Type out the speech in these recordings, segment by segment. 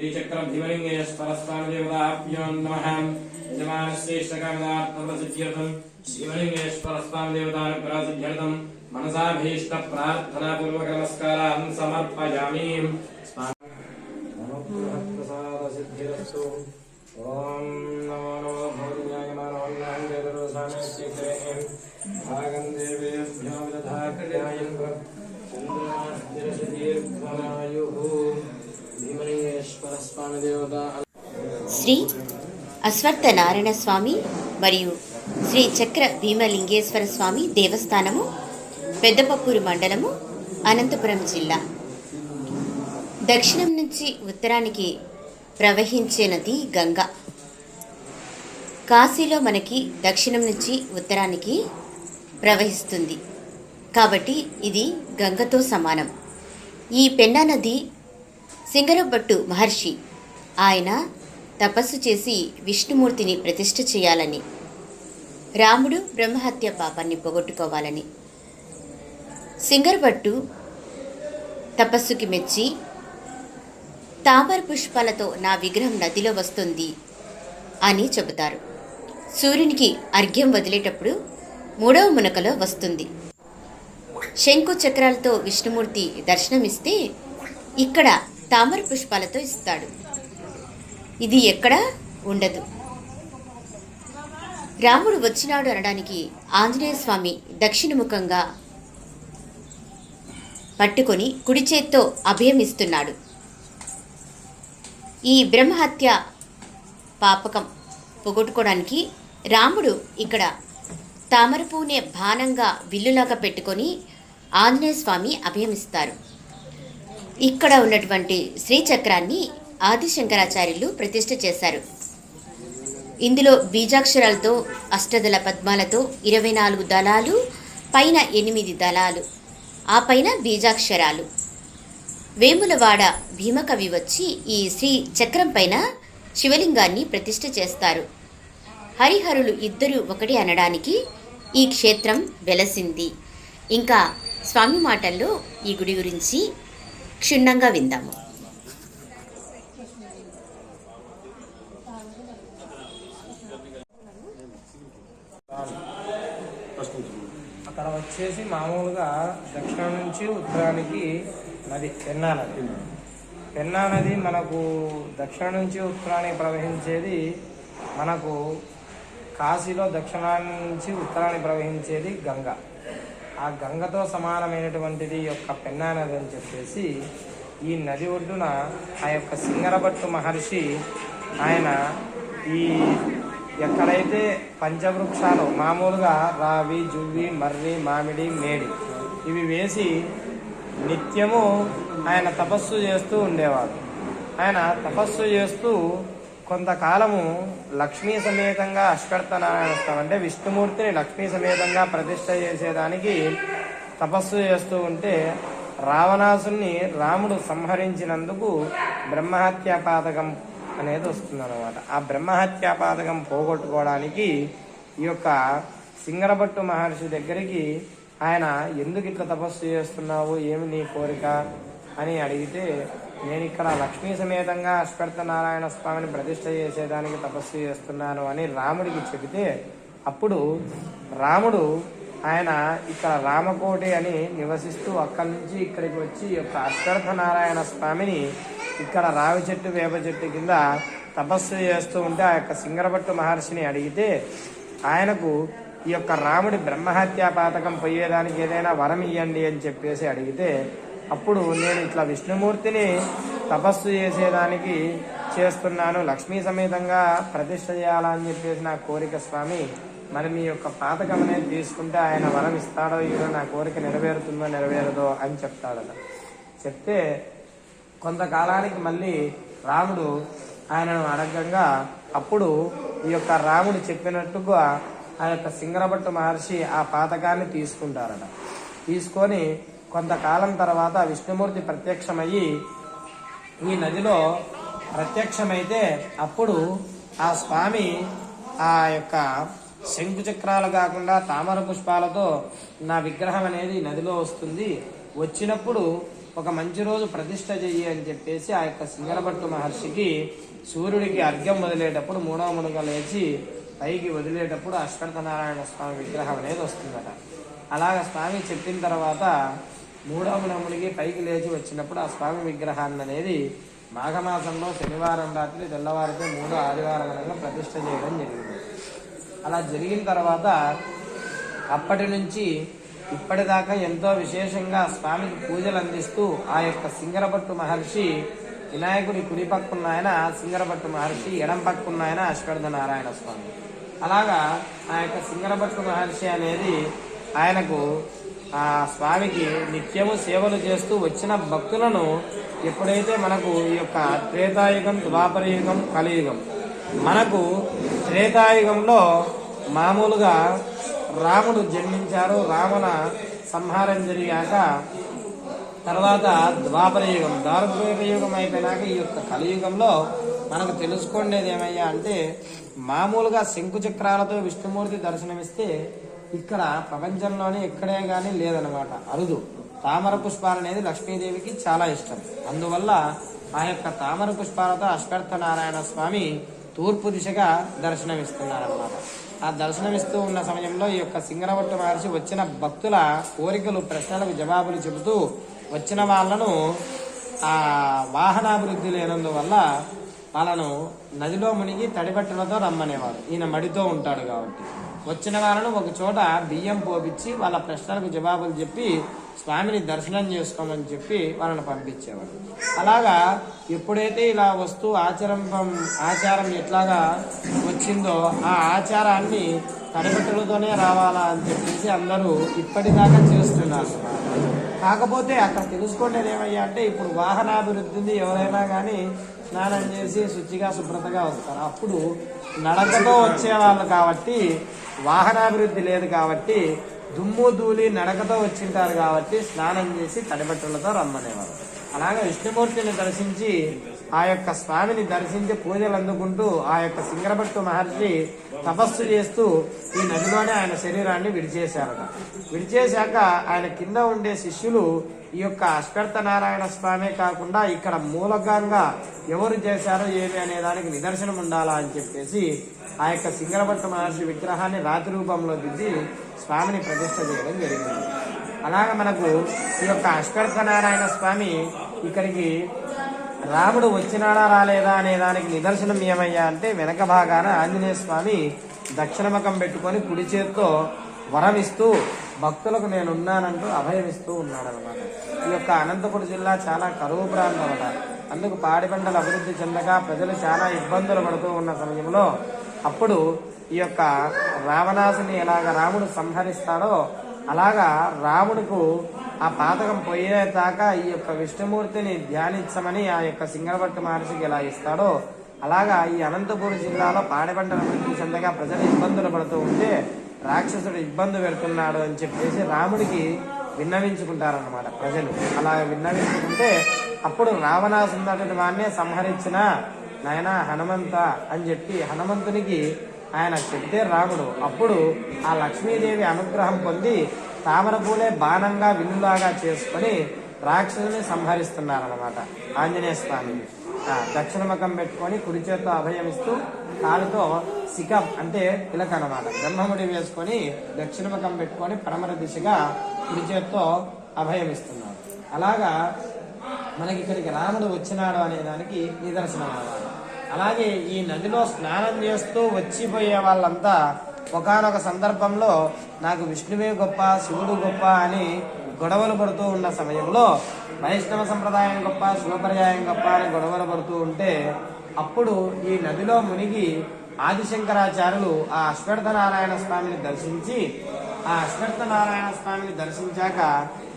श्रीचक्र भीमलिंगेश्वरस्वामिदेवताभ्यो नमः। यजमानश्रेष्ठकामदार्थप्रसिद्ध्यर्थं श्रीमलिंगेश्वरस्वामिदेवतानुग्रहसिद्ध्यर्थं मनसाभीष्टप्रार्थनापूर्वक नमस्कारान् समर्पयामि। प्रसादसिद्धिरस्तु। ओम नमो नमो भगवत्यायमानवन्नान्देवरोसामिश्चक्रे भागं देवेभ्यो विदधाकर्यायं चन्द्रमास्तिरसदीर्घमायुः। శ్రీ అశ్వత్థనారాయణ స్వామి మరియు శ్రీ చక్ర భీమలింగేశ్వర స్వామి దేవస్థానము, పెద్దపప్పూరు మండలము, అనంతపురం జిల్లా. దక్షిణం నుంచి ఉత్తరానికి ప్రవహించే నది గంగా. కాశీలో మనకి దక్షిణం నుంచి ఉత్తరానికి ప్రవహిస్తుంది కాబట్టి ఇది గంగతో సమానం. ఈ పెన్నా నది సింగరభట్టు మహర్షి ఆయన తపస్సు చేసి విష్ణుమూర్తిని ప్రతిష్ఠ చేయాలని, రాముడు బ్రహ్మహత్య పాపాన్ని పోగొట్టుకోవాలని సింగరభట్టు తపస్సుకి మెచ్చి తామర పుష్పాలతో నా విగ్రహం నదిలో వస్తుంది అని చెబుతారు. సూర్యునికి అర్ఘ్యం వదిలేటప్పుడు 3వ మునకలో వస్తుంది. శంకు చక్రాలతో విష్ణుమూర్తి దర్శనమిస్తే ఇక్కడ తామర పుష్పాలతో ఇస్తాడు. ఇది ఎక్కడ ఉండదు. రాముడు వచ్చినాడు అనడానికి ఆంజనేయ స్వామి దక్షిణముఖంగా పట్టుకొని కుడి చేత్తో అభయం ఇస్తున్నాడు. ఈ బ్రహ్మహత్య పాపకం పోగొట్టుకోవడానికి రాముడు ఇక్కడ తామర పువ్వునే బాణంగా విల్లులాగా పెట్టుకొని ఆంజనేయ స్వామి అభయమిస్తారు. ఇక్కడ ఉన్నటువంటి శ్రీచక్రాన్ని ఆదిశంకరాచార్యులు ప్రతిష్ఠ చేశారు. ఇందులో బీజాక్షరాలతో అష్టదళ పద్మాలతో 24 దళాలు, పైన 8 దళాలు, ఆ పైన బీజాక్షరాలు. వేములవాడ భీమకవి వచ్చి ఈ శ్రీ చక్రం పైన శివలింగాన్ని ప్రతిష్ఠ చేస్తారు. హరిహరులు ఇద్దరు ఒకటి అనడానికి ఈ క్షేత్రం వెలసింది. ఇంకా స్వామి మాటల్లో ఈ గుడి గురించి క్షుణ్ణంగా విందాము. అక్కడ వచ్చేసి మామూలుగా దక్షిణం నుంచి ఉత్తరానికి నది పెన్నా నది. పెన్నా నది మనకు దక్షిణం నుంచి ఉత్తరానికి ప్రవహించేది, మనకు కాశీలో దక్షిణాన్ని నుంచి ఉత్తరానికి ప్రవహించేది గంగ. ఆ గంగతో సమానమైనటువంటిది యొక్క పెన్నా నది అని చెప్పేసి ఈ నది ఒడ్డున ఆ యొక్క సింగరభట్టు మహర్షి ఆయన ఈ ఎక్కడైతే పంచవృక్షాలు మామూలుగా రావి, జువ్వి, మర్రి, మామిడి, మేడి ఇవి వేసి నిత్యము ఆయన తపస్సు చేస్తూ ఉండేవాడు. ఆయన తపస్సు చేస్తూ కొంతకాలము లక్ష్మీ సమేతంగా అశ్వత్థనారాయణ స్వామి అంటే విష్ణుమూర్తిని లక్ష్మీ సమేతంగా ప్రతిష్ఠ చేసేదానికి తపస్సు చేస్తూ ఉంటే రావణాసుని రాముడు సంహరించినందుకు బ్రహ్మహత్యాపాతకం అనేది వస్తుందన్నమాట. ఆ బ్రహ్మహత్యాపాతకం పోగొట్టుకోవడానికి ఈ యొక్క సింగరభట్టు మహర్షి దగ్గరికి ఆయన ఎందుకు ఇట్లా తపస్సు చేస్తున్నావు, ఏమి నీ కోరిక అని అడిగితే, నేను ఇక్కడ లక్ష్మీ సమేతంగా అశ్వత్థనారాయణ స్వామిని ప్రతిష్ఠ చేసేదానికి తపస్సు చేస్తున్నాను అని రాముడికి చెబితే, అప్పుడు రాముడు ఆయన ఇక్కడ రామకోటి అని నివసిస్తూ అక్కడి నుంచి ఇక్కడికి వచ్చి ఈ యొక్క అశ్వత్థనారాయణ స్వామిని ఇక్కడ రావి చెట్టు, వేప చెట్టు కింద తపస్సు చేస్తూ ఉంటే ఆ యొక్క సింగరభట్టు మహర్షిని అడిగితే ఆయనకు ఈ యొక్క రాముడి బ్రహ్మహత్యాపాతకం పోయేదానికి ఏదైనా వరం ఇయ్యండి అని చెప్పేసి అడిగితే, అప్పుడు నేను ఇట్లా విష్ణుమూర్తిని తపస్సు చేసేదానికి చేస్తున్నాను, లక్ష్మీ సమేతంగా ప్రతిష్ఠ చేయాలని చెప్పేసి నా కోరిక స్వామి, మరి మీ యొక్క పాతకం అనేది తీసుకుంటే ఆయన వరం ఇస్తాడో ఇదో, నా కోరిక నెరవేరుతుందో నెరవేరదో అని చెప్తాడట. చెప్తే కొంతకాలానికి మళ్ళీ రాముడు ఆయనను అడగంగా అప్పుడు ఈ యొక్క రాముడు చెప్పినట్టుగా ఆ యొక్క సింగరభట్టు మహర్షి ఆ పాతకాన్ని తీసుకుంటారట. తీసుకొని కొంతకాలం తర్వాత విష్ణుమూర్తి ప్రత్యక్షమయ్యి ఈ నదిలో ప్రత్యక్షమైతే అప్పుడు ఆ స్వామి ఆ యొక్క శంకు చక్రాలు కాకుండా తామర పుష్పాలతో నా విగ్రహం అనేది నదిలో వస్తుంది, వచ్చినప్పుడు ఒక మంచి రోజు ప్రతిష్ఠ చెయ్యి అని చెప్పేసి ఆ యొక్క సింగరభట్టు మహర్షికి సూర్యుడికి అర్ఘ్యం వదిలేటప్పుడు మూడవ మునుగ లేచి పైకి వదిలేటప్పుడు అశ్వత్థనారాయణ స్వామి విగ్రహం అనేది వస్తుందట. అలాగ స్వామి చెప్పిన తర్వాత మూడవ మునుడికి పైకి లేచి వచ్చినప్పుడు ఆ స్వామి విగ్రహాన్ని అనేది మాఘమాసంలో శనివారం రాత్రి తెల్లవారితో 3వ ఆదివారం అనగా ప్రతిష్ఠ చేయడం జరిగింది. అలా జరిగిన తర్వాత అప్పటి నుంచి ఇప్పటిదాకా ఎంతో విశేషంగా స్వామికి పూజలు అందిస్తూ ఆ యొక్క సింగరభట్టు మహర్షి వినాయకుడి కుడి పక్కున్న ఆయన సింగరభట్టు మహర్షి, ఎడం పక్కున్న ఆయన అశ్వత్థనారాయణ స్వామి. అలాగా ఆ యొక్క సింగరభట్టు మహర్షి అనేది ఆయనకు ఆ స్వామికి నిత్యము సేవలు చేస్తూ వచ్చిన భక్తులను ఎప్పుడైతే మనకు ఈ యొక్క త్రేతాయుగం, ద్వాపరయుగం, కలియుగం, మనకు త్రేతాయుగంలో మామూలుగా రాముడు జన్మించారు. రావణ సంహారం జరిగాక తర్వాత ద్వాపరయుగం, యుగం అయిపోయినాక ఈ యొక్క కలియుగంలో మనకు తెలుసుకునేది ఏమయ్యా అంటే మామూలుగా శంకు చక్రాలతో విష్ణుమూర్తి దర్శనమిస్తే ఇక్కడ ప్రపంచంలోనే ఎక్కడే కానీ లేదనమాట, అరుదు. తామర పుష్పాలు అనేది లక్ష్మీదేవికి చాలా ఇష్టం. అందువల్ల ఆ యొక్క తామర పుష్పాలతో అశ్వత్థనారాయణ స్వామి తూర్పు దిశగా దర్శనమిస్తున్నారన్నమాట. ఆ దర్శనమిస్తూ ఉన్న సమయంలో ఈ యొక్క సింగరభట్టు మహర్షి వచ్చిన భక్తుల కోరికలు, ప్రశ్నలకు జవాబులు చెబుతూ వచ్చిన వాళ్ళను ఆ వాహనాభివృద్ధి లేనందువల్ల వాళ్ళను నదిలో మునిగి తడిబట్టలతో రమ్మనేవాడు. ఈయన మడితో ఉంటాడు కాబట్టి వచ్చిన వాళ్ళను ఒక చోట బియ్యం పోపించి వాళ్ళ ప్రశ్నలకు జవాబులు చెప్పి స్వామిని దర్శనం చేసుకోమని చెప్పి వాళ్ళని పంపించేవాడు. అలాగా ఎప్పుడైతే ఇలా వస్తూ ఆచారం ఎట్లాగా వచ్చిందో ఆ ఆచారాన్ని తడిబట్టలతోనే రావాలా అని చెప్పేసి అందరూ ఇప్పటిదాకా చేస్తున్నారు. కాకపోతే అక్కడ తెలుసుకునేది ఏమయ్యా అంటే ఇప్పుడు వాహనాభివృద్ధిని ఎవరైనా కానీ స్నానం చేసి శుచిగా శుభ్రతగా వస్తారు. అప్పుడు నడకతో వచ్చేవాళ్ళు కాబట్టి వాహనాభివృద్ధి లేదు కాబట్టి దుమ్ము ధూళి నడకతో వచ్చింటారు కాబట్టి స్నానం చేసి తడిబట్టలతో రమ్మనేవారు. అలాగే విష్ణుమూర్తిని దర్శించి ఆ యొక్క స్వామిని దర్శించి పూజలు అందుకుంటూ ఆ యొక్క సింగరభట్టు మహర్షి తపస్సు చేస్తూ ఈ నదిలోనే ఆయన శరీరాన్ని విడిచేశారట. విడిచేశాక ఆయన కింద ఉండే శిష్యులు ఈ యొక్క అశ్వత్థనారాయణ స్వామి కాకుండా ఇక్కడ మూలకంగా ఎవరు చేశారో ఏమి అనే దానికి నిదర్శనం ఉండాలా అని చెప్పేసి ఆ యొక్క సింగరభట్టు మహర్షి విగ్రహాన్ని రాతి రూపంలో దిద్ది స్వామిని ప్రతిష్ఠ చేయడం జరిగింది. అలాగే మనకు ఈ యొక్క అశ్వత్థనారాయణ స్వామి ఇక్కడికి రాముడు వచ్చినాడా రాలేదా అనే దానికి నిదర్శనం ఏమయ్యా అంటే వెనక భాగాన ఆంజనేయ స్వామి దక్షిణముఖం పెట్టుకొని కుడి చేత్తో వరమిస్తూ భక్తులకు నేనున్నానంటూ అభయమిస్తూ ఉన్నాడనమాట. ఈ యొక్క అనంతపురం జిల్లా చాలా కరువు ప్రాంతం అట. అందుకు పాడి పంటలు అభివృద్ధి చెందక ప్రజలు చాలా ఇబ్బందులు పడుతూ ఉన్న సమయంలో అప్పుడు ఈ యొక్క రావణాసుని ఎలాగ రాముడు సంహరిస్తాడో అలాగా రాముడుకు ఆ పాతకం పోయేదాకా ఈ యొక్క విష్ణుమూర్తిని ధ్యానించమని ఆ యొక్క సింగరభట్టు మహర్షికి ఎలా ఇస్తాడో అలాగా ఈ అనంతపురం జిల్లాలో పాడి పంటలు అభివృద్ధి చెందగా ప్రజలు ఇబ్బందులు పడుతూ ఉంటే రాక్షసుడు ఇబ్బంది పెడుతున్నాడు అని చెప్పేసి రాముడికి విన్నవించుకుంటారన్నమాట ప్రజలు. అలా విన్నవించుకుంటే అప్పుడు రావణాసురుడు వాడినే సంహరించిన నాయన హనుమంత అని చెప్పి హనుమంతునికి ఆయన చెప్తే రాముడు అప్పుడు ఆ లక్ష్మీదేవి అనుగ్రహం పొంది తామర పూలే బాణంగా విల్లులాగా చేసుకొని రాక్షసుని సంహరిస్తున్నారన్నమాట. ఆంజనేయ స్వామి దక్షిణముఖం పెట్టుకొని కుడి చేత్తో అభయమిస్తూ కాలుతో శిఖం అంటే పిలక అనమాట బ్రహ్మముడి వేసుకొని దక్షిణముఖం పెట్టుకొని పరమర దిశగా కుడి చేత్తో అభయమిస్తున్నాడు. అలాగా మనకి ఇక్కడికి రాముడు వచ్చినాడు అనే దానికి నిదర్శనం అన్నమాట. అలాగే ఈ నదిలో స్నానం చేస్తూ వచ్చిపోయే వాళ్ళంతా ఒకానొక సందర్భంలో నాకు విష్ణువే గొప్ప, శివుడు గొప్ప అని గొడవలు పడుతూ ఉన్న సమయంలో వైష్ణవ సంప్రదాయం గొప్ప, శివపర్యాయం గొప్ప అని గొడవలు పడుతూ ఉంటే అప్పుడు ఈ నదిలో మునిగి ఆదిశంకరాచార్యులు ఆ అశ్వత్థనారాయణ స్వామిని దర్శించి ఆ అశ్వత్థనారాయణ స్వామిని దర్శించాక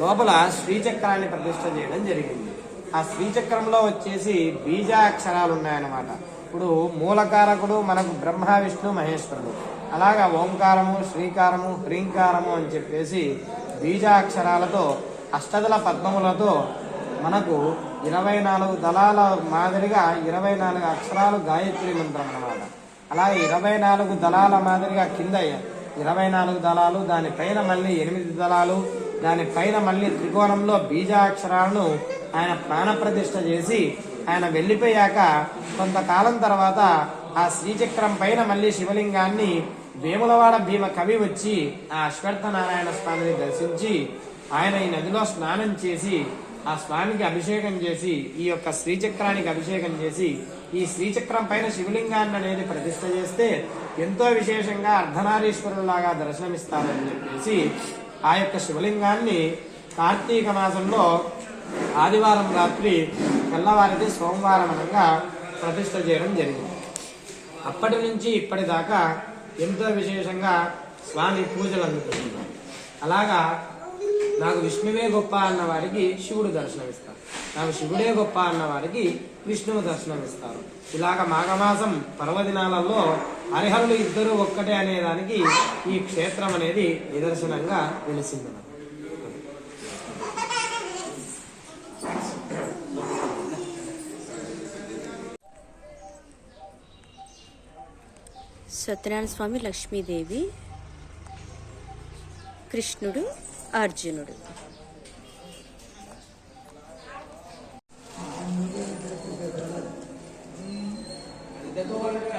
లోపల శ్రీచక్రాన్ని ప్రతిష్ఠ చేయడం జరిగింది. ఆ శ్రీచక్రంలో వచ్చేసి బీజాక్షరాలు ఉన్నాయన్నమాట. ఇప్పుడు మూలకారకుడు మనకు బ్రహ్మ, విష్ణు, మహేశ్వరుడు. అలాగా ఓంకారము, శ్రీకారము, హ్రీంకారము అని చెప్పేసి బీజాక్షరాలతో అష్టదళ పద్మములతో మనకు 24 దళాల మాదిరిగా 24 అక్షరాలు గాయత్రి మంత్రం అన్నమాట. అలాగే 24 దళాల మాదిరిగా కింద 24 దళాలు, దానిపైన మళ్ళీ 8 దళాలు, దానిపైన మళ్ళీ త్రికోణంలో బీజాక్షరాలను ఆయన ప్రాణప్రతిష్ఠ చేసి ఆయన వెళ్ళిపోయాక కొంతకాలం తర్వాత ఆ శ్రీచక్రం పైన మళ్ళీ శివలింగాన్ని వేములవాడ భీమ కవి వచ్చి ఆ అశ్వత్థనారాయణ స్వామిని దర్శించి ఆయన ఈ నదిలో స్నానం చేసి ఆ స్వామికి అభిషేకం చేసి ఈ యొక్క శ్రీచక్రానికి అభిషేకం చేసి ఈ శ్రీచక్రం పైన శివలింగాన్ని అనేది ప్రతిష్ఠ చేస్తే ఎంతో విశేషంగా అర్ధనారీశ్వరులాగా దర్శనమిస్తారని చెప్పేసి ఆ యొక్క శివలింగాన్ని కార్తీక మాసంలో ఆదివారం రాత్రి తెల్లవారిది సోమవారం అనగా ప్రతిష్ఠ చేయడం జరిగింది. అప్పటి నుంచి ఇప్పటిదాకా ఎంతో విశేషంగా స్వామి పూజలు అందుకుంటున్నారు. అలాగా నాకు విష్ణువే గొప్ప అన్న వారికి శివుడు దర్శనమిస్తారు, నాకు శివుడే గొప్ప అన్న వారికి విష్ణువు దర్శనమిస్తారు. ఇలాగ మాఘమాసం పర్వదినాలలో హరిహరులు ఇద్దరు ఒక్కటే అనేదానికి ఈ క్షేత్రం అనేది నిదర్శనంగా వెలిసింది. సత్యనారాయణ స్వామి, లక్ష్మీదేవి, కృష్ణుడు, అర్జునుడు. దగ్గర